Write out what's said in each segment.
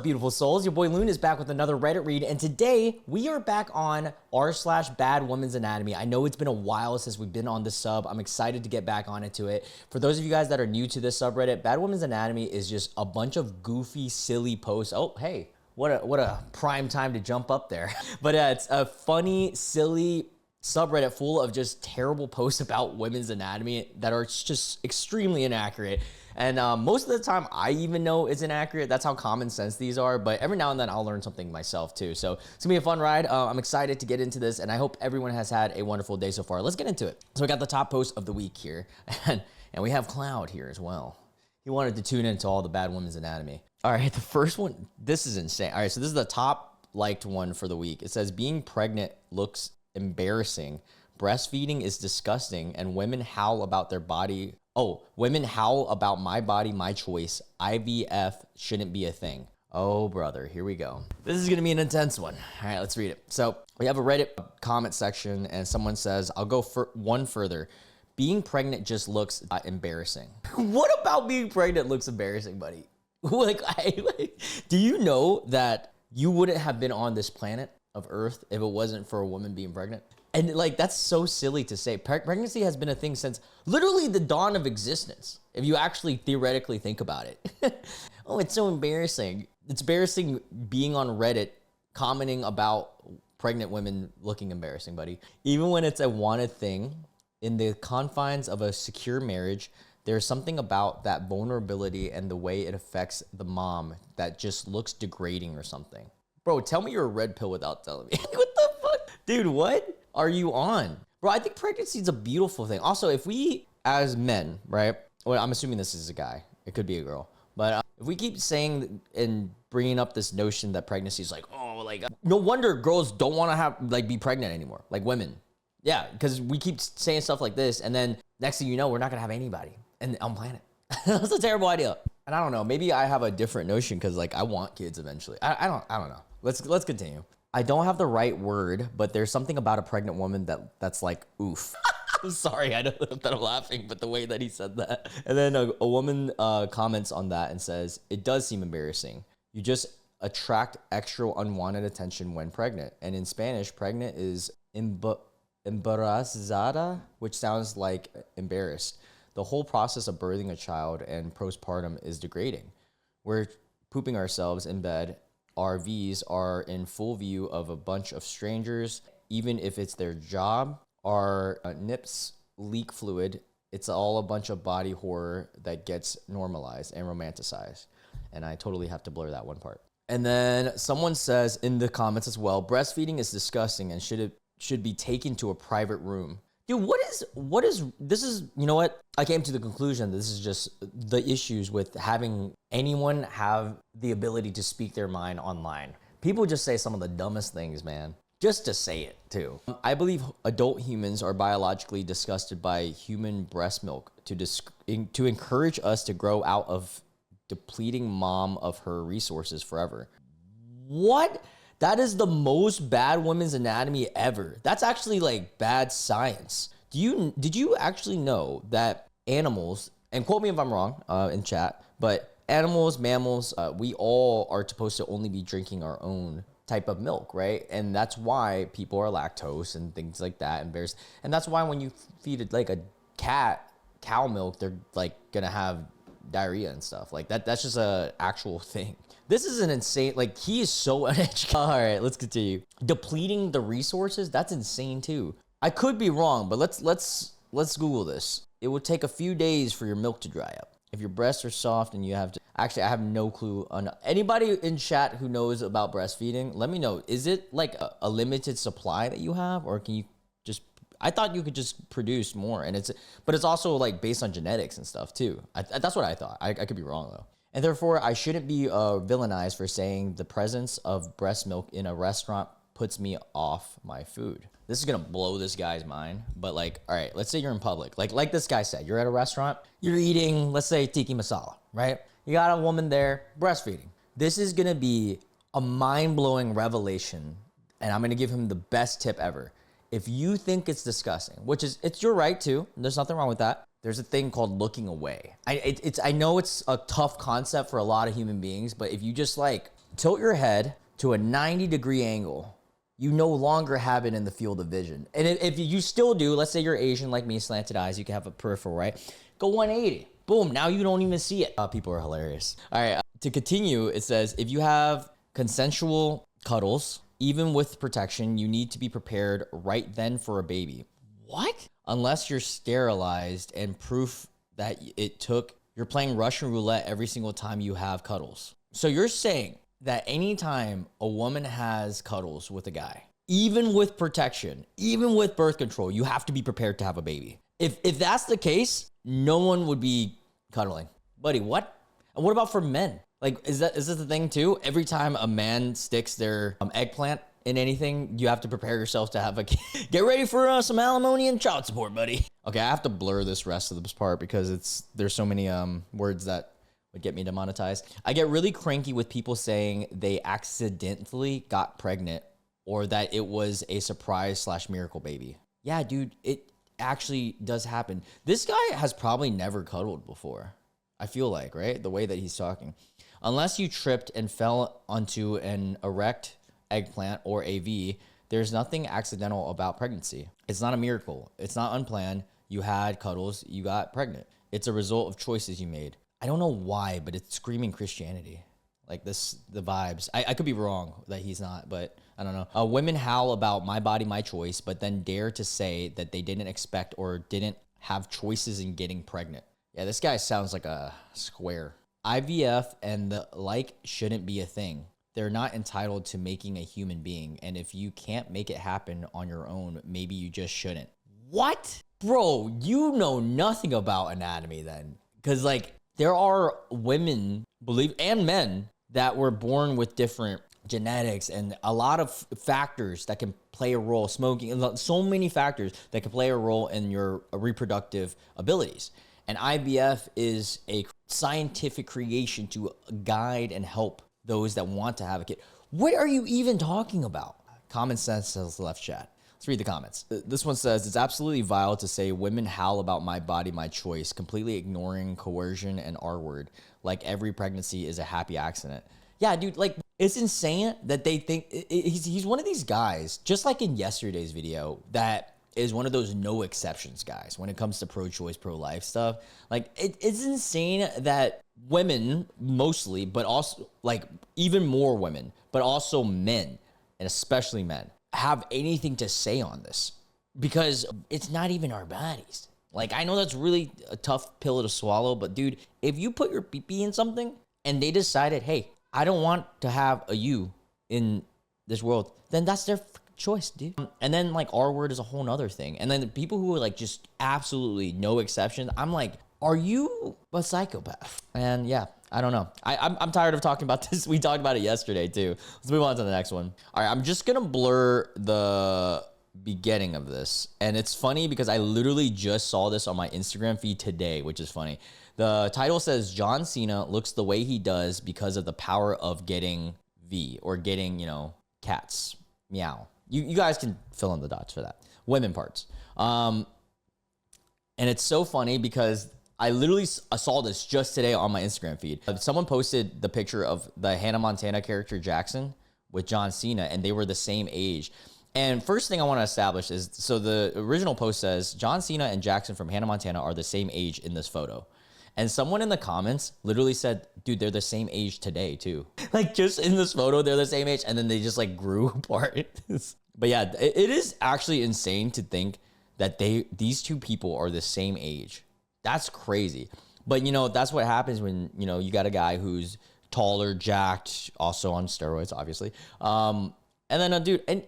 up, beautiful souls? Your boy Loon is back with another Reddit read, and today we are back on r/BadWomensAnatomy. I know it's been a while since we've been on this sub. I'm excited to get back on into it. For those of you guys that are new to this subreddit, BadWomensAnatomy is just a bunch of goofy, silly posts. Oh, hey, what a prime time to jump up there. But it's a funny, silly subreddit full of just terrible posts about women's anatomy that are just extremely inaccurate. And most of the time, I even know it's inaccurate. That's how common sense these are. But every now and then, I'll learn something myself, too. So it's going to be a fun ride. I'm excited to get into this, and I hope everyone has had a wonderful day so far. Let's get into it. So we got the top post of the week here, and we have Cloud here as well. He wanted to tune into all the Bad Women's Anatomy. All right, the first one, this is insane. All right, so this is the top liked one for the week. It says, being pregnant looks embarrassing. Breastfeeding is disgusting, and women howl about their body. Oh, women howl about my body, my choice. IVF shouldn't be a thing. Oh, brother, here we go. This is going to be an intense one. All right, let's read it. So we have a Reddit comment section, and someone says, I'll go for one further. Being pregnant just looks embarrassing. What about being pregnant looks embarrassing, buddy? Do you know that you wouldn't have been on this planet of Earth if it wasn't for a woman being pregnant? And that's so silly to say. Pregnancy has been a thing since literally the dawn of existence, if you actually theoretically think about it. Oh, it's so embarrassing. It's embarrassing being on Reddit commenting about pregnant women looking embarrassing, buddy. Even when it's a wanted thing, in the confines of a secure marriage, there's something about that vulnerability and the way it affects the mom that just looks degrading or something. Bro, tell me you're a red pill without telling me. What the fuck? Dude, what are you on? Bro, I think pregnancy is a beautiful thing. Also, if we, as men, right? Well, I'm assuming this is a guy. It could be a girl. But if we keep saying and bringing up this notion that pregnancy is no wonder girls don't want to have, be pregnant anymore. Like women. Yeah, because we keep saying stuff like this, and then next thing you know, we're not going to have anybody on planet. That's a terrible idea. And I don't know. Maybe I have a different notion because, I want kids eventually. I don't know. Let's continue. I don't have the right word, but there's something about a pregnant woman that's like, oof. I'm sorry, I don't know that I'm laughing, but the way that he said that. And then a woman comments on that and says, it does seem embarrassing. You just attract extra unwanted attention when pregnant. And in Spanish, pregnant is embarazada, which sounds like embarrassed. The whole process of birthing a child and postpartum is degrading. We're pooping ourselves in bed. Our V's are in full view of a bunch of strangers, even if it's their job. Our nips leak fluid. It's all a bunch of body horror that gets normalized and romanticized. And I totally have to blur that one part. And then someone says in the comments as well, breastfeeding is disgusting and should be taken to a private room. Dude, this is, you know what? I came to the conclusion that this is just the issues with having anyone have the ability to speak their mind online. People just say some of the dumbest things, man. Just to say it, too. I believe adult humans are biologically disgusted by human breast milk to encourage us to grow out of depleting mom of her resources forever. What? That is the most Bad Women's Anatomy ever. That's actually bad science. Did you actually know that animals, and quote me if I'm wrong in chat, but animals, mammals, we all are supposed to only be drinking our own type of milk, right? And that's why people are lactose and things like that, and bears. And that's why when you feed it a cat cow milk, they're gonna have diarrhea and stuff like that. That's just a actual thing. This is an insane, he is so uneducated. All right, let's continue. Depleting the resources, that's insane too. I could be wrong, but let's Google this. It would take a few days for your milk to dry up. If your breasts are soft and you have to, actually, I have no clue on anybody in chat who knows about breastfeeding. Let me know. Is it a limited supply that you have, or can you just, I thought you could just produce more, and but it's also based on genetics and stuff too. That's what I thought. I could be wrong though. And therefore, I shouldn't be villainized for saying the presence of breast milk in a restaurant puts me off my food. This is gonna blow this guy's mind, but all right, let's say you're in public. Like this guy said, you're at a restaurant, you're eating, let's say, tiki masala, right? You got a woman there breastfeeding. This is gonna be a mind-blowing revelation, and I'm gonna give him the best tip ever. If you think it's disgusting, which is, it's your right to, there's nothing wrong with that. there's a thing called looking away. I know it's a tough concept for a lot of human beings, but if you just like tilt your head to a 90-degree angle, you no longer have it in the field of vision. And if you still do, let's say you're Asian like me, slanted eyes, you can have a peripheral, right? Go 180. Boom, now you don't even see it. People are hilarious. All right, to continue, it says, if you have consensual cuddles, even with protection, you need to be prepared right then for a baby. What? Unless you're sterilized and proof that you're playing Russian roulette every single time you have cuddles. So you're saying that anytime a woman has cuddles with a guy, even with protection, even with birth control, you have to be prepared to have a baby. If that's the case, no one would be cuddling. Buddy, what? And what about for men? Like, is this the thing too? Every time a man sticks their eggplant in anything, you have to prepare yourself to have a kid. Get ready for some alimony and child support, buddy. Okay, I have to blur this rest of this part because there's so many words that would get me demonetized. I get really cranky with people saying they accidentally got pregnant or that it was a surprise/miracle baby. Yeah, dude, it actually does happen. This guy has probably never cuddled before. I feel like, right? The way that he's talking. Unless you tripped and fell onto an erect eggplant or AV, there's nothing accidental about pregnancy. It's not a miracle. It's not unplanned. You had cuddles, you got pregnant. It's a result of choices you made. I don't know why, but it's screaming Christianity. Like the vibes. I could be wrong that he's not, but I don't know. Women howl about my body, my choice, but then dare to say that they didn't expect or didn't have choices in getting pregnant. Yeah, this guy sounds like a square. IVF and the like shouldn't be a thing. They're not entitled to making a human being. And if you can't make it happen on your own, maybe you just shouldn't. What? Bro, you know nothing about anatomy then. Because like there are women, and men that were born with different genetics and a lot of factors that can play a role, smoking, so many factors that can play a role in your reproductive abilities. And IVF is a scientific creation to guide and help those that want to have a kid. What are you even talking about? Common sense has left chat. Let's read the comments. This one says, it's absolutely vile to say women howl about my body, my choice, completely ignoring coercion and R word. Like every pregnancy is a happy accident. Yeah, dude, like it's insane that they think he's one of these guys, just like in yesterday's video, that is one of those no exceptions guys when it comes to pro-choice, pro-life stuff. Like it's insane that women mostly, but also like even more women, but also men, and especially men, have anything to say on this because it's not even our bodies. Like I know that's really a tough pill to swallow, but dude, if you put your pee-pee in something and they decided, hey, I don't want to have a you in this world, then that's their choice, dude. And then like R word is a whole nother thing. And then the people who are like just absolutely no exceptions, I'm like, are you a psychopath? And yeah, I don't know. I'm tired of talking about this. We talked about it yesterday too. Let's move on to the next one. All right, I'm just gonna blur the beginning of this. And it's funny because I literally just saw this on my Instagram feed today, which is funny. The title says, John Cena looks the way he does because of the power of getting V or getting, cats. Meow. You guys can fill in the dots for that. Women parts. And it's so funny because I literally saw this just today on my Instagram feed. Someone posted the picture of the Hannah Montana character Jackson with John Cena, and they were the same age. And first thing I want to establish is, so the original post says, John Cena and Jackson from Hannah Montana are the same age in this photo. And someone in the comments literally said, dude, they're the same age today too. Like just in this photo, they're the same age. And then they just like grew apart. But yeah, it is actually insane to think that these two people are the same age. That's crazy. But that's what happens when, you got a guy who's taller, jacked, also on steroids, obviously. And then a dude, and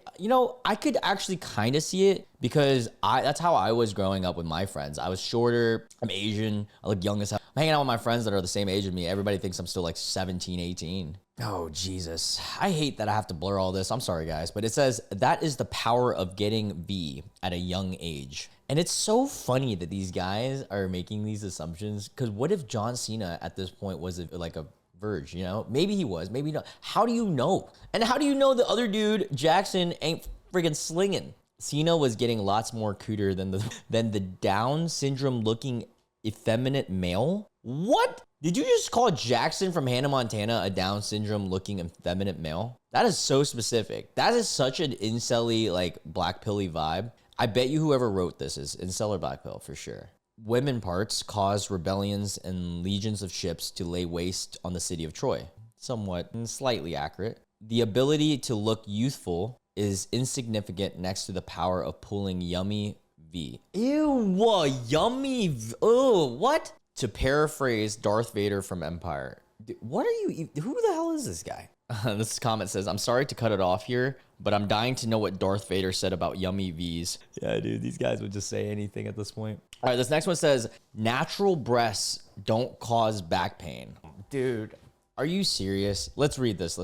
I could actually kind of see it because that's how I was growing up with my friends. I was shorter, I'm Asian, I look young as hell. I'm hanging out with my friends that are the same age as me. Everybody thinks I'm still like 17, 18. Oh, Jesus. I hate that I have to blur all this. I'm sorry, guys. But it says, that is the power of getting V at a young age. And it's so funny that these guys are making these assumptions because what if John Cena at this point was like a verge, maybe he was, maybe not. How do you know? And how do you know the other dude, Jackson, ain't friggin' slinging? Cena was getting lots more cooter than the Down syndrome looking effeminate male? What? Did you just call Jackson from Hannah Montana a Down syndrome looking effeminate male? That is so specific. That is such an incel-y, like black pilly vibe. I bet you whoever wrote this is incel or black pill for sure. Women parts caused rebellions and legions of ships to lay waste on the city of Troy. Somewhat and slightly accurate. The ability to look youthful is insignificant next to the power of pulling yummy V. Ew, yummy. Oh, what? To paraphrase Darth Vader from Empire. Dude, what are you? Who the hell is this guy? This comment says, I'm sorry to cut it off here, but I'm dying to know what Darth Vader said about yummy V's. Yeah, dude, these guys would just say anything at this point. All right, this next one says, natural breasts don't cause back pain. Dude, are you serious? Let's read this.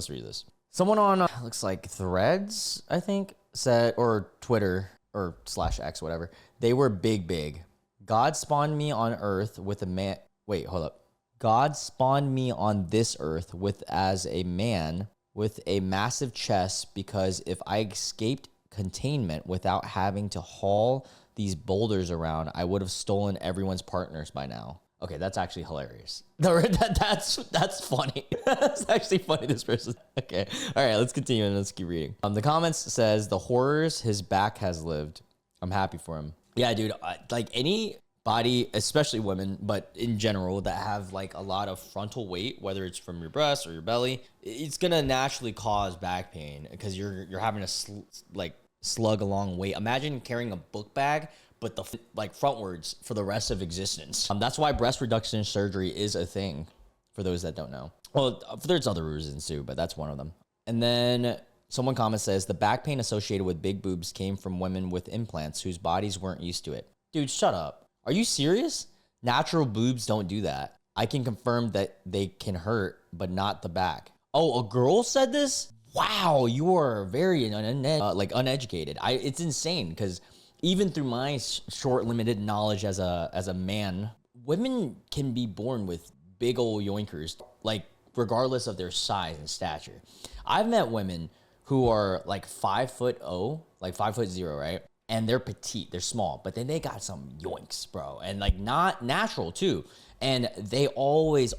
Someone on, looks like Threads, I think, said, or Twitter, or /X, whatever. They were big. God spawned me on earth with a man. Wait, hold up. God spawned me on this earth as a man with a massive chest, because if I escaped containment without having to haul these boulders around, I would have stolen everyone's partners by now. Okay, that's actually hilarious. That's funny. That's actually funny, this person. Okay, all right, let's continue and let's keep reading. The comments says, the horrors his back has lived. I'm happy for him. Yeah, dude, like any body, especially women, but in general, that have like a lot of frontal weight, whether it's from your breast or your belly, it's gonna naturally cause back pain because you're having to slug along weight. Imagine carrying a book bag, but the frontwards for the rest of existence. That's why breast reduction surgery is a thing, for those that don't know. Well, there's other reasons too, but that's one of them. And then someone comment says, the back pain associated with big boobs came from women with implants whose bodies weren't used to it. Dude, shut up. Are you serious? Natural boobs don't do that. I can confirm that they can hurt, but not the back. Oh, a girl said this? Wow, you are very uneducated. It's insane because even through my short, limited knowledge as a man, women can be born with big old yoinkers, like regardless of their size and stature. I've met women who are like 5'0", like 5'0", right? And they're petite, they're small, but then they got some yoinks, bro. And like not natural too. And they always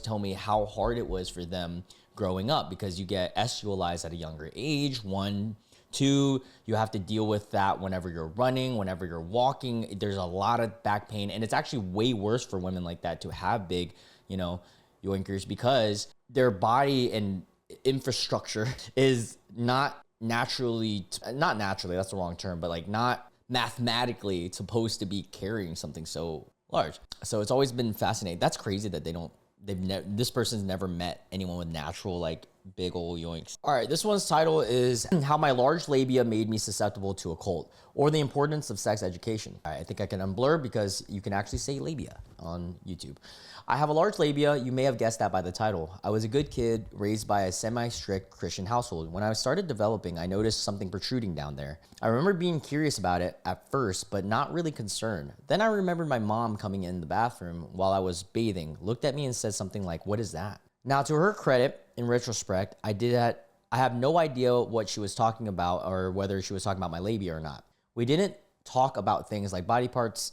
tell me how hard it was for them growing up because you get sexualized at a younger age. 1, 2, you have to deal with that whenever you're running, whenever you're walking. There's a lot of back pain. And it's actually way worse for women like that to have big, yoinkers because their body and infrastructure is not naturally, that's the wrong term, but like not mathematically supposed to be carrying something so large. So it's always been fascinating. That's crazy that this person's never met anyone with natural like big old yoinks. All right, this one's title is How My Large Labia Made Me Susceptible to a Cult, or the Importance of Sex Education. I think I can unblur because you can actually say labia on YouTube. I have a large labia. You may have guessed that by the title. I was a good kid raised by a semi-strict Christian household. When I started developing, I noticed something protruding down there. I remember being curious about it at first, but not really concerned. Then I remembered my mom coming in the bathroom while I was bathing, looked at me and said something like, "What is that?" Now, to her credit, in retrospect, I have no idea what she was talking about or whether she was talking about my labia or not. We didn't talk about things like body parts,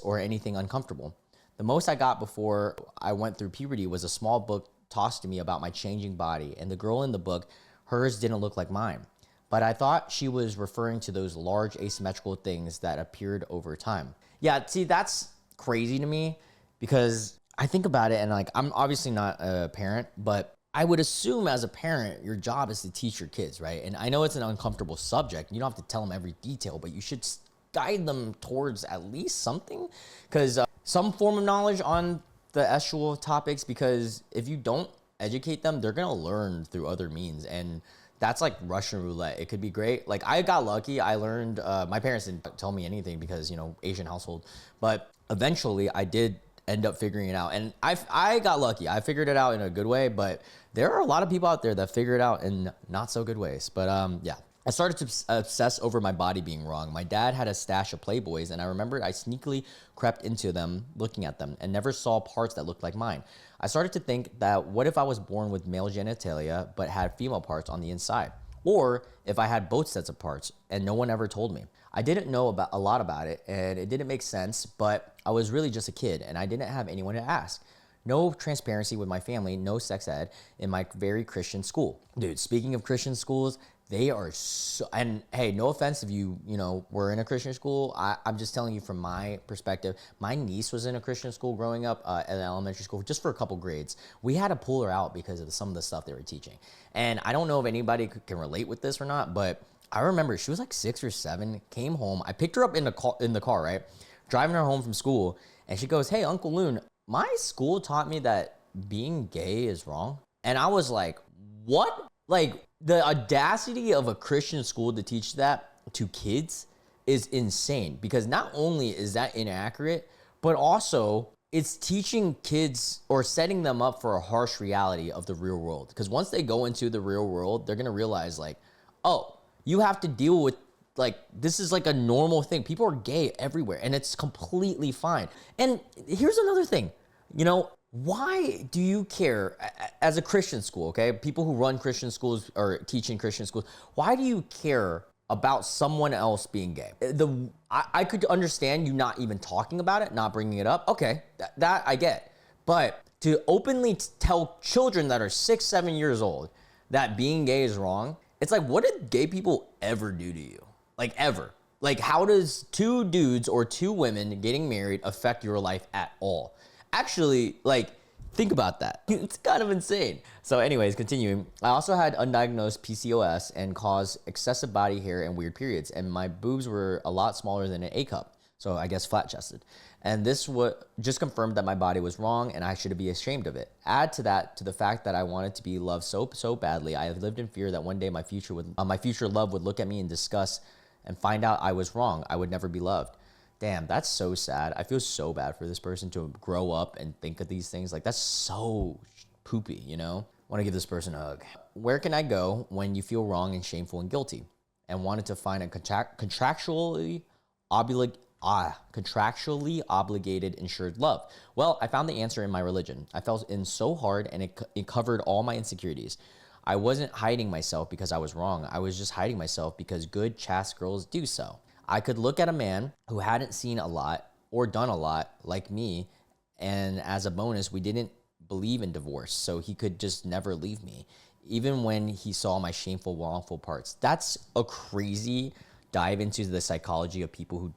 or anything uncomfortable. The most I got before I went through puberty was a small book tossed to me about my changing body, and the girl in the book, hers didn't look like mine. But I thought she was referring to those large asymmetrical things that appeared over time. Yeah, see, that's crazy to me because I think about it and like, I'm obviously not a parent, but I would assume as a parent, your job is to teach your kids, right? And I know it's an uncomfortable subject. You don't have to tell them every detail, but you should guide them towards at least something, because some form of knowledge on the actual topics, because if you don't educate them, they're going to learn through other means. And that's like Russian roulette. It could be great. Like I got lucky. I learned, my parents didn't tell me anything because, Asian household, but eventually I did end up figuring it out. And I got lucky. I figured it out in a good way, but there are a lot of people out there that figure it out in not so good ways. But yeah, I started to obsess over my body being wrong. My dad had a stash of Playboys, and I remembered I sneakily crept into them, looking at them, and never saw parts that looked like mine. I started to think that what if I was born with male genitalia, but had female parts on the inside? Or if I had both sets of parts and no one ever told me. I didn't know a lot about it, and it didn't make sense, but I was really just a kid and I didn't have anyone to ask. No transparency with my family, no sex ed in my very Christian school. Dude, speaking of Christian schools, they are so, and hey, no offense if you were in a Christian school. I'm just telling you from my perspective. My niece was in a Christian school growing up at elementary school just for a couple grades. We had to pull her out because of some of the stuff they were teaching. And I don't know if anybody can relate with this or not, but I remember she was like 6 or 7, came home. I picked her up in the car, right? Driving her home from school. And she goes, "Hey, Uncle Loon, my school taught me that being gay is wrong." And I was like, what? Like, the audacity of a Christian school to teach that to kids is insane, because not only is that inaccurate, but also it's teaching kids or setting them up for a harsh reality of the real world. Because once they go into the real world, they're going to realize like, oh, you have to deal with like, this is like a normal thing. People are gay everywhere and it's completely fine. And here's another thing, why do you care as a Christian school, okay? People who run Christian schools or teach in Christian schools, why do you care about someone else being gay? I could understand you not even talking about it, not bringing it up. Okay, that I get. But to openly tell children that are 6, 7 years old that being gay is wrong, it's like, what did gay people ever do to you? Like, ever? Like, how does 2 dudes or 2 women getting married affect your life at all? Actually, like, think about that. It's kind of insane. So anyways, continuing. I also had undiagnosed PCOS and caused excessive body hair and weird periods. And my boobs were a lot smaller than an A cup. So I guess flat chested. And this just confirmed that my body was wrong and I should be ashamed of it. Add to that, to the fact that I wanted to be loved so badly. I lived in fear that one day my future love would look at me in disgust and find out I was wrong. I would never be loved. Damn, that's so sad. I feel so bad for this person to grow up and think of these things. Like, that's so poopy, Want to give this person a hug. Where can I go when you feel wrong and shameful and guilty? And wanted to find a contractually obligated insured love. Well, I found the answer in my religion. I fell in so hard and it covered all my insecurities. I wasn't hiding myself because I was wrong. I was just hiding myself because good, chaste girls do so. I could look at a man who hadn't seen a lot or done a lot like me, and as a bonus, we didn't believe in divorce, so he could just never leave me, even when he saw my shameful, wrongful parts. That's a crazy dive into the psychology of people who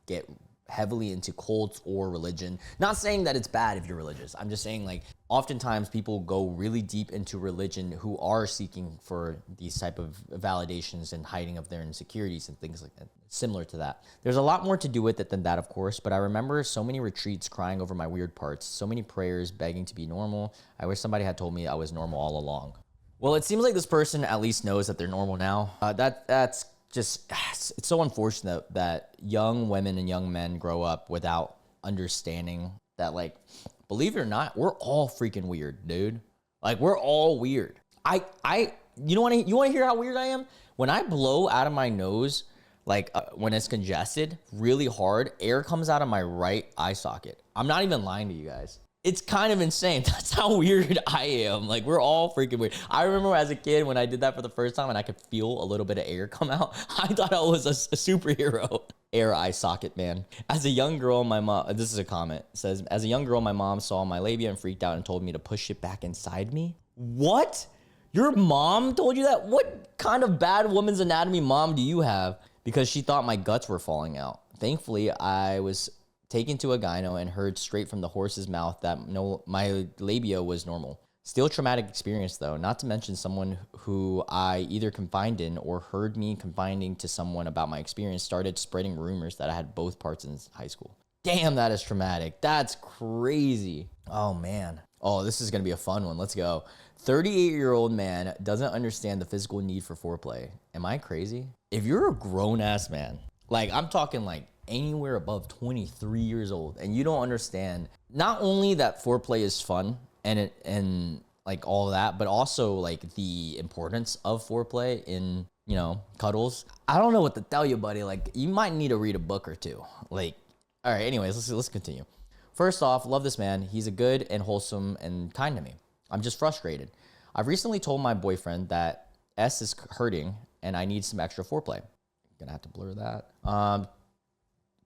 get heavily into cults or religion. Not saying that it's bad if you're religious. I'm just saying, like, oftentimes people go really deep into religion who are seeking for these type of validations and hiding of their insecurities and things like that, similar to that. There's a lot more to do with it than that, of course, but I remember so many retreats crying over my weird parts, so many prayers begging to be normal. I wish somebody had told me I was normal all along. Well, it seems like this person at least knows that they're normal now. That's just, it's so unfortunate that young women and young men grow up without understanding that, like, believe it or not, we're all freaking weird, dude. Like, we're all weird. You want to hear how weird I am? When I blow out of my nose, like when it's congested really hard, air comes out of my right eye socket. I'm not even lying to you guys. It's kind of insane. That's how weird I am. Like, we're all freaking weird. I remember as a kid when I did that for the first time and I could feel a little bit of air come out. I thought I was a superhero. Air eye socket, man. As a young girl, my mom, this is a comment, it says, as a young girl, my mom saw my labia and freaked out and told me to push it back inside me. What? Your mom told you that? What kind of bad woman's anatomy mom do you have? Because she thought my guts were falling out. Thankfully, I was taken to a gyno and heard straight from the horse's mouth that my labia was normal. Still traumatic experience though, not to mention someone who I either confined in or heard me confiding to someone about my experience started spreading rumors that I had both parts in high school. Damn, that is traumatic. That's crazy. Oh man. Oh, this is gonna be a fun one. Let's go. 38-year-old man doesn't understand the physical need for foreplay. Am I crazy? If you're a grown-ass man, like I'm talking like anywhere above 23 years old, and you don't understand not only that foreplay is fun and like all that, but also like the importance of foreplay in, cuddles. I don't know what to tell you, buddy. Like, you might need to read a book or two. Like, all right, anyways, let's continue. First off, love this man. He's a good and wholesome and kind to me. I'm just frustrated. I've recently told my boyfriend that S is hurting and I need some extra foreplay. Gonna have to blur that.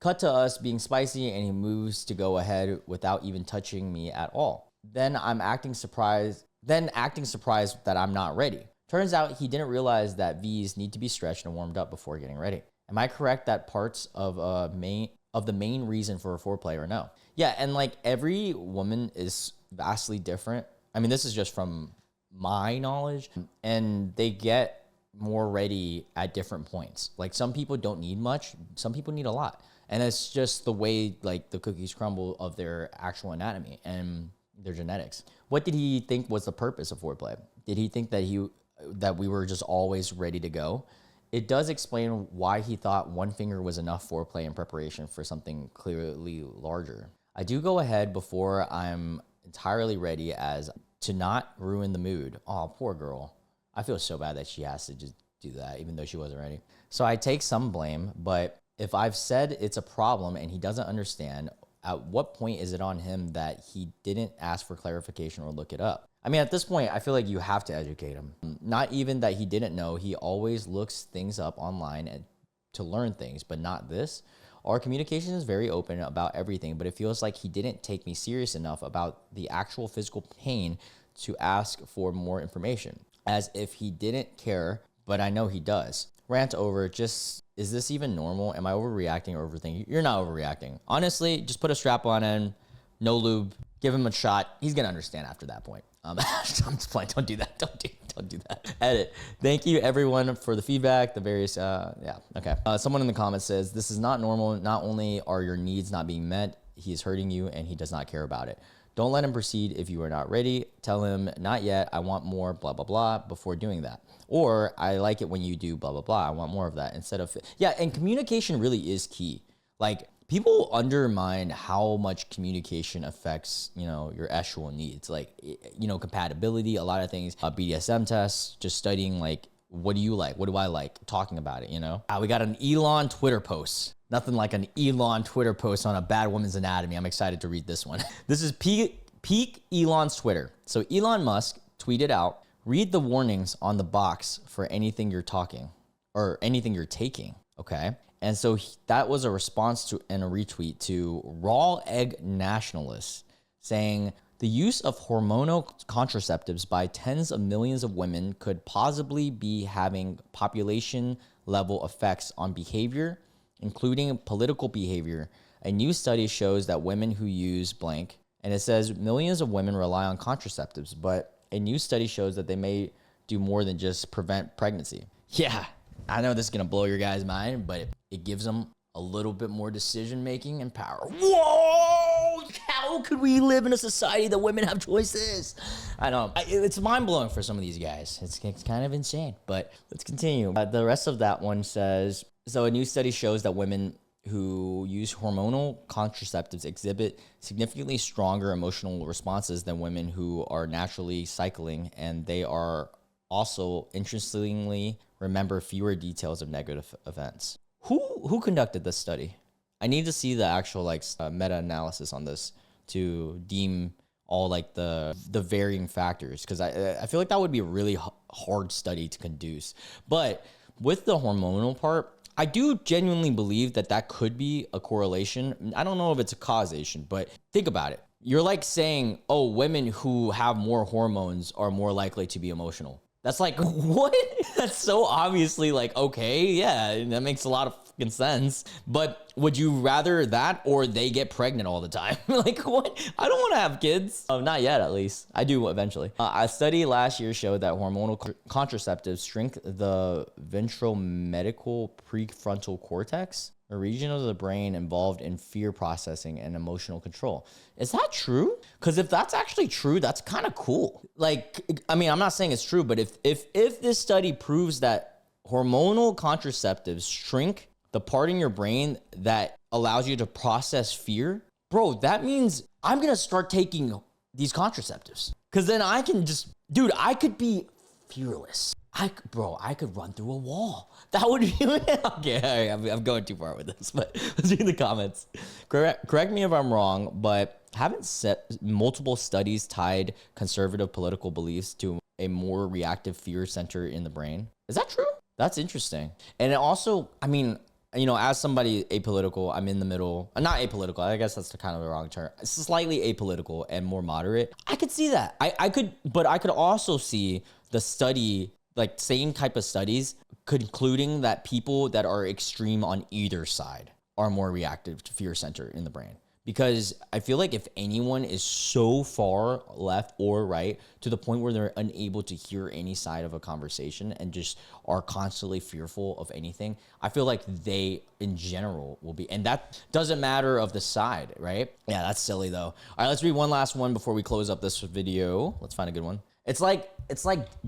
Cut to us being spicy, and he moves to go ahead without even touching me at all. Then acting surprised that I'm not ready. Turns out he didn't realize that V's need to be stretched and warmed up before getting ready. Am I correct that parts of the main reason for a foreplay or no? Yeah, and like every woman is vastly different. I mean, this is just from my knowledge, and they get more ready at different points. Like some people don't need much, some people need a lot. And it's just the way like the cookies crumble of their actual anatomy and their genetics. What did he think was the purpose of foreplay? Did he think that we were just always ready to go? It does explain why he thought one finger was enough foreplay in preparation for something clearly larger. I do go ahead before I'm entirely ready as to not ruin the mood. Oh, poor girl. I feel so bad that she has to just do that even though she wasn't ready. So I take some blame, but if I've said it's a problem and he doesn't understand, at what point is it on him that he didn't ask for clarification or look it up? I mean, at this point, I feel like you have to educate him. Not even that he didn't know. He always looks things up online to learn things, but not this. Our communication is very open about everything, but it feels like he didn't take me serious enough about the actual physical pain to ask for more information. As if he didn't care, but I know he does. Rant over, just, is this even normal? Am I overreacting or overthinking? You're not overreacting. Honestly, just put a strap on in, no lube, give him a shot. He's gonna understand after that point. I'm just playing, don't do that, don't do that. Edit. Thank you everyone for the feedback, the various, yeah, okay. Someone in the comments says, this is not normal. Not only are your needs not being met, he is hurting you and he does not care about it. Don't let him proceed if you are not ready. Tell him, not yet, I want more, blah, blah, blah, before doing that. Or, I like it when you do blah, blah, blah, I want more of that. Instead of, yeah, and communication really is key. Like, people undermine how much communication affects, you know, your actual needs. Like, you know, compatibility, a lot of things, BDSM tests, just studying, like, what do you like? What do I like? Talking about it, you know? We got an Elon Twitter post. Nothing like an Elon Twitter post on a Bad Women's Anatomy. I'm excited to read this one. This is peak Elon's Twitter. So Elon Musk tweeted out, read the warnings on the box for anything you're talking or anything you're taking, okay? And so that was a response to and a retweet to Raw Egg Nationalists saying the use of hormonal contraceptives by tens of millions of women could possibly be having population level effects on behavior, including political behavior. A new study shows that women who use blank, and it says millions of women rely on contraceptives, but a new study shows that they may do more than just prevent pregnancy. Yeah, I know this is gonna blow your guys' mind, but it gives them a little bit more decision-making and power. Whoa! How could we live in a society that women have choices? I know, it's mind-blowing for some of these guys. It's kind of insane, but let's continue. The rest of that one says, so a new study shows that women who use hormonal contraceptives exhibit significantly stronger emotional responses than women who are naturally cycling, and they are also, interestingly, remember fewer details of negative events. Who conducted this study? I need to see the actual meta-analysis on this to deem all like the varying factors, because I feel like that would be a really hard study to conduce. But with the hormonal part, I do genuinely believe that could be a correlation. I don't know if it's a causation, but think about it. You're like saying, oh, women who have more hormones are more likely to be emotional. That's like, what? That's so obviously like, okay, yeah, that makes a lot of fucking sense. But would you rather that or they get pregnant all the time? Like, what? I don't want to have kids. Not yet, at least. I do eventually. A study last year showed that hormonal contraceptives shrink the ventromedial prefrontal cortex, a region of the brain involved in fear processing and emotional control. Is that true? Because if that's actually true, that's kind of cool. Like, I mean, I'm not saying it's true, but if this study proves that hormonal contraceptives shrink the part in your brain that allows you to process fear, bro, that means I'm going to start taking these contraceptives. Because then I can just, dude, I could be fearless. I could run through a wall. That would be, okay, I'm going too far with this, but let's read the comments. Correct me if I'm wrong, but haven't multiple studies tied conservative political beliefs to a more reactive fear center in the brain? Is that true? That's interesting. And it also, I mean, you know, as somebody apolitical, I'm in the middle. Not apolitical, I guess that's the kind of the wrong term. It's slightly apolitical and more moderate. I could see that. I could, but I could also see the study, like same type of studies, concluding that people that are extreme on either side are more reactive to fear center in the brain. Because I feel like if anyone is so far left or right to the point where they're unable to hear any side of a conversation and just are constantly fearful of anything, I feel like they in general will be, and that doesn't matter of the side, right? Yeah, that's silly though. All right, let's read one last one before we close up this video. Let's find a good one. It's like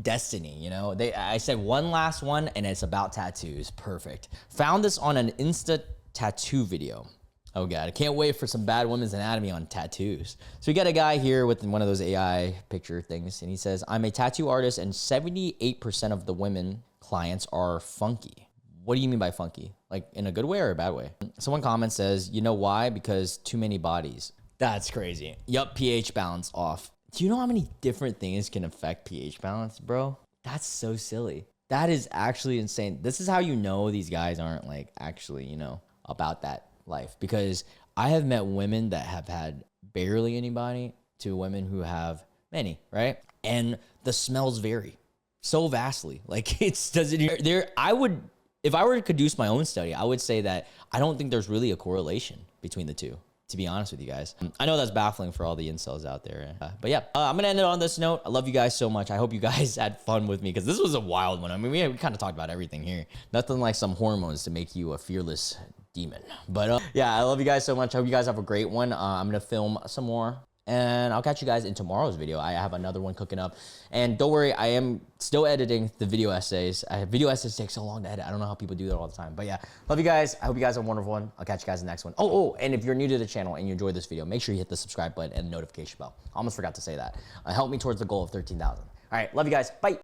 destiny, you know? I said one last one and it's about tattoos. Perfect. Found this on an Insta tattoo video. Oh God, I can't wait for some Bad Women's Anatomy on tattoos. So we got a guy here with one of those AI picture things, and he says, I'm a tattoo artist and 78% of the women clients are funky. What do you mean by funky? Like in a good way or a bad way? Someone comments, says, you know why? Because too many bodies. That's crazy. Yup, pH balance off. Do you know how many different things can affect pH balance, bro? That's so silly. That is actually insane. This is how you know these guys aren't like actually, you know, about that life, because I have met women that have had barely anybody to women who have many, right? And the smells vary so vastly. Like it's doesn't there. I would, if I were to conduce my own study, I would say that I don't think there's really a correlation between the two, to be honest with you guys. I know that's baffling for all the incels out there. But yeah, I'm going to end it on this note. I love you guys so much. I hope you guys had fun with me because this was a wild one. I mean, we kind of talked about everything here. Nothing like some hormones to make you a fearless demon. But yeah, I love you guys so much. I hope you guys have a great one. I'm going to film some more and I'll catch you guys in tomorrow's video. I have another one cooking up. And don't worry, I am still editing the video essays. Video essays take so long to edit. I don't know how people do that all the time. But yeah, love you guys. I hope you guys have a wonderful one. I'll catch you guys in the next one. Oh, and if you're new to the channel and you enjoyed this video, make sure you hit the subscribe button and notification bell. I almost forgot to say that. Help me towards the goal of 13,000. All right, love you guys. Bye.